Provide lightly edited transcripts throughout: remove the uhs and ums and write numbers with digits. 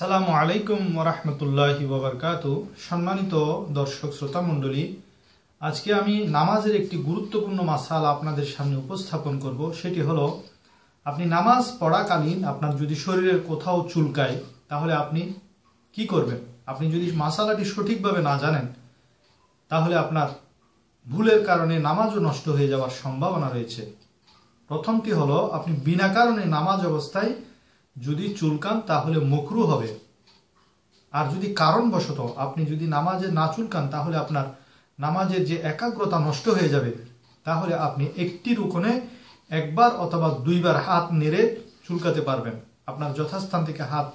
সালামু আলাইকুম ওয়া রাহমাতুল্লাহি ওয়া বারাকাতুহু। সম্মানিত দর্শক শ্রোতা মণ্ডলী, আজকে আমি নামাজের একটি গুরুত্বপূর্ণ মাসালা আপনাদের সামনে উপস্থাপন করব। সেটি হলো, আপনি নামাজ পড়াকালীন আপনার যদি শরীরের কোথাও চুলকায় তাহলে আপনি কি করবেন। আপনি যদি মাসালাটি সঠিকভাবে না জানেন তাহলে আপনার ভুলের কারণে নামাজও নষ্ট হয়ে যাওয়ার সম্ভাবনা রয়েছে। প্রথমটি হলো, আপনি বিনা কারণে নামাজ অবস্থায় যদি চুলকান তাহলে মাকরুহ হবে। আর যদি কারণবশত আপনি যদি নামাজে না চুলকান তাহলে আপনার নামাজের যে একাগ্রতা নষ্ট হয়ে যাবে। তাহলে আপনি একটি রুকনে একবার অথবা দুইবার হাত নেড়ে চুলকাতে পারবেন। আপনার যথাস্থান থেকে হাত,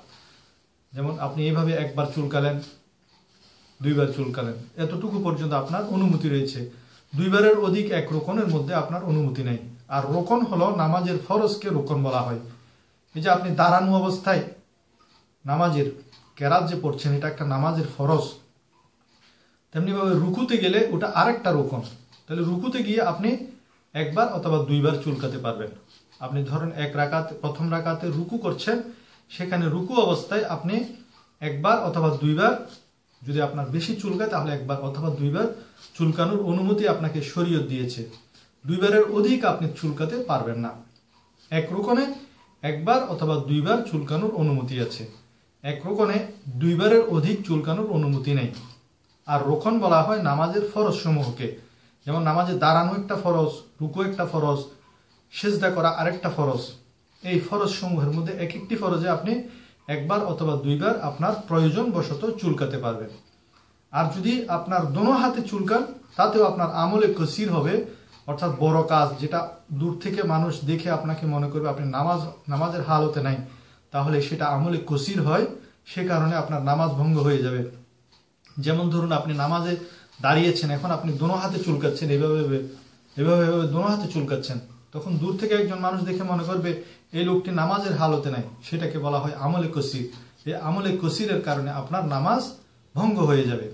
যেমন আপনি এইভাবে একবার চুলকালেন, দুইবার চুলকালেন, এতটুকু পর্যন্ত আপনার অনুমতি রয়েছে। দুইবারের অধিক এক রোকনের মধ্যে আপনার অনুমতি নেই। আর রোকন হলো নামাজের ফরজকে রোকন বলা হয়। এই যে আপনি দাঁড়ানো অবস্থায় নামাজের কেরাত যে পড়ছেন, এটা একটা নামাজের ফরজ। তেমনিভাবে রুকুতে গেলে ওটা আরেকটা রোকন। তাহলে রুকুতে গিয়ে আপনি একবার অথবা দুইবার চুলকাতে পারবেন। আপনি ধরেন প্রথম রাকাতে রুকু করছেন, সেখানে রুকু অবস্থায় আপনি একবার অথবা দুইবার, যদি আপনার বেশি চুলকায় তাহলে একবার অথবা দুইবার চুলকানোর অনুমতি আপনাকে শরীয়ত দিয়েছে। দুইবারের অধিক আপনি চুলকাতে পারবেন না। এক রোকনে একবার অথবা দুইবার চুলকানোর অনুমতি আছে, এক রোকনে দুইবারের অধিক চুলকানোর অনুমতি নেই। আর রোকন বলা হয় নামাজের ফরজ সমূহকে। যেমন নামাজে দাঁড়ানো একটা ফরজ, রুকু একটা ফরজ, সিজদা করা আরেকটা ফরজ। এই ফরজ সমূহের মধ্যে এক একটি ফরজে আপনি একবার অথবা দুইবার আপনার প্রয়োজন বশত চুলকাতে পারবেন। আর যদি আপনার দোনো হাতে চুলকান তাতেও আপনার আমলে কসির হবে, অর্থাৎ বড় কাজ, যেটা দূর থেকে মানুষ দেখে আপনাকে মনে করবে আপনি নামাজের হালতে নাই, তাহলে সেটা আমলে কসির হয়। সে কারণে আপনার নামাজ ভঙ্গ হয়ে যাবে। যেমন ধরুন, আপনি নামাজে দাঁড়িয়েছেন, এখন আপনি দোনো হাতে চুলকাচ্ছেন, এভাবে দোনো হাতে চুলকাচ্ছেন, তখন দূর থেকে একজন মানুষ দেখে মনে করবে এই লোকটি নামাজের হালতে নাই। সেটাকে বলা হয় আমলে কসির। এই আমলে কসিরের কারণে আপনার নামাজ ভঙ্গ হয়ে যাবে।